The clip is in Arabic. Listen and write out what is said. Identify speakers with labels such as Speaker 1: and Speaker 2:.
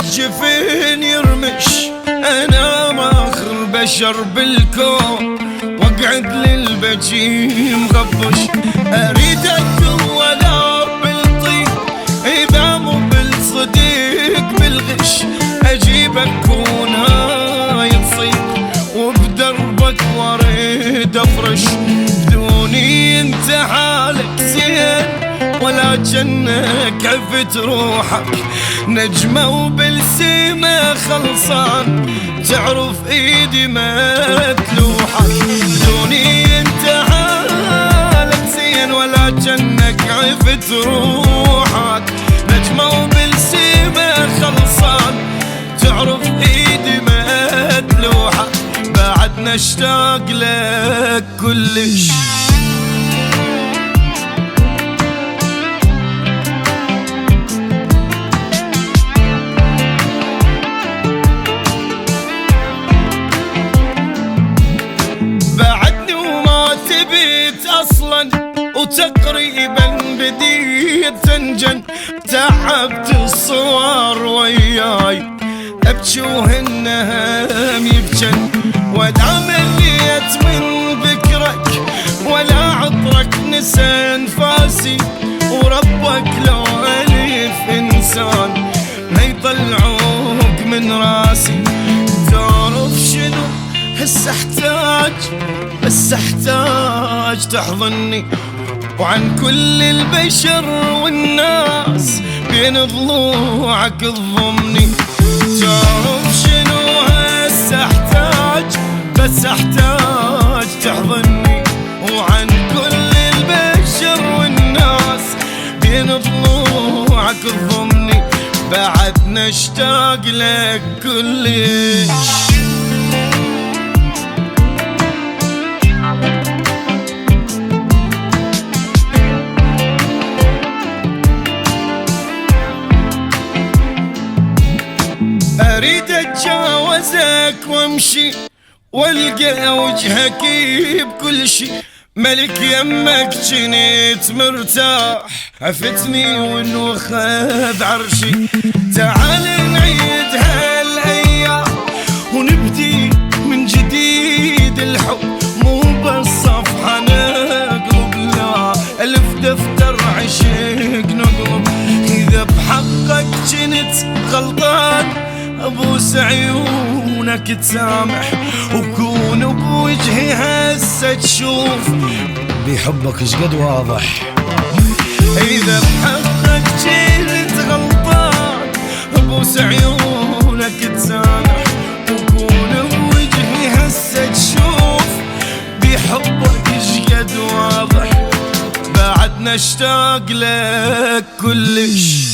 Speaker 1: الجفين يرمش، انا ما اخر بشر بالكون واقعد للبجي مغبش. اريدك ولا بالطيب اذا مو بالصديق بالغش، اجيبك ونهاية تصيب وبدربك واريد افرش. بدوني انت حالك زين ولا جنك عفت روحك، نجمة وبالسيمة خلصان تعرف ايدي ما تلوحك. بدوني انت حالك زين ولا جنك عفت روحك، نجمة وبالسيمة خلصان تعرف ايدي ما تلوحك. بعد نشتاق لك كلش. بعدني وما تبيت اصلا وتقريبا بديت تنجن، تعبت الصور وياي ابكي وهالنهم يبجن، ولا مليت من ذكرك ولا عطرك نسى انفاسي، وربك لو الف انسان ما يطلعوك من راسي. تعرف شنو هسه احتاج؟ بس احتاج تحضني، وعن كل البشر والناس بين ضلوعك تضمني. تعرف شنو هسه احتاج؟ بس احتاج تحضني، وعن كل البشر والناس بين ضلوعك تضمني. بعد نشتاق لك كلش. اريد اتجاوزك وامشي والقى وجهك بكل شي، ملك يمك جنيت مرتاح عفتني ونوخذ عرشي. تعال نعيد هالايام ونبدي من جديد الحب، مو بس صفحة نقلب لا الف دفتر عشق نقلب. اذا بحقك جنت غلطان ابوس عيونك تسامح، وكون بوجهي هسه تشوف بحبك شقد واضح. اذا بحقك جيت غلطان ابوس عيونك تسامح، وكون بوجهي هسه تشوف بحبك شقد واضح. بعد نشتاق لك كلش.